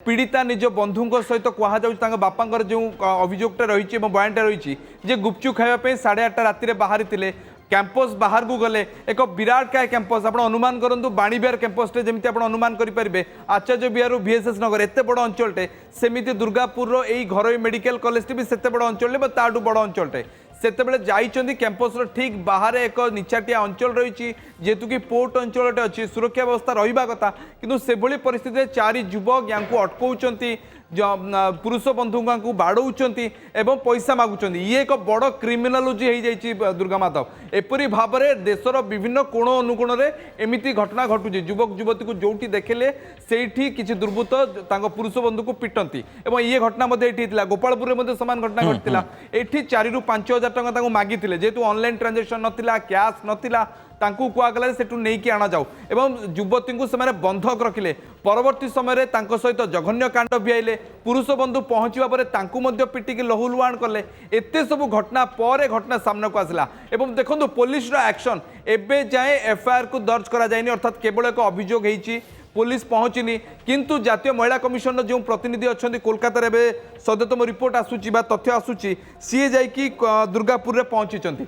पीड़िता निज बंधु सहित कहुँ बापा जो अभियोगटा रही बयानटा रही गुपचुप खावाई 8:30 राति बाहरी कैंपस बाहर को गले एक विराट काय कैंपस आप अनुमान करूँ बाणीविहार कैंपस जमी आप अनुमान करेंगे आचार्य विहार VSS नगर एत बड़ अंचलटे सेमती दुर्गापुर यही घर मेडिकल कॉलेज भी सेते बड़ अंचल ताठू बड़ अंचलटे सेतेबेले जाइछन्ती कैंपस ठीक बाहर एक निचाटिया अंचल रही जेहेतु कि पोर्ट अंचलटे अच्छी सुरक्षा व्यवस्था रहा कथा किंतु से भली परिस्थिति 4 युवक या अटकाउंट पुरुष बंधु को बाड़ौंट एवं पैसा मागुंट ये एक बड़ क्रिमिनोलोजी हो जाए दुर्गा माधव एपरी भाव में देशर विभिन्न कोण अनुकोण में एमती घटना घटुची युवक युवती को जो देखले से किसी दुर्बृत्त पुरुष बंधु को पिटती और ये घटना गोपालपुर में सामान घटना घटता ये 4 ରୁ 5 हज़ार टंका मागी जेहेतु ऑनलाइन ट्रांजेक्शन नाला कैश नाला कहगला से नहीं आना जाऊ एवं युवती को से बंधक रखिले परवर्ती समय सहित जघन्य कांड भिआइले पुरुष बंधु पहुँचवा पर पिटिकी लहुलुहाण कले एत सब घटना पर घटना सामना को आसला एवं देखो पुलिस एक्शन एबे जाए FIR को दर्ज करा जायनि अर्थात केवल एक अभियोग होईची पुलिस पहुँचनी किंतु जातीय महिला कमिशन जो प्रतिनिधि अच्छा कोलकाता सद्यतम रिपोर्ट आसूची तथ्य आसूची सी जाइकी दुर्गापुर में पहुंची।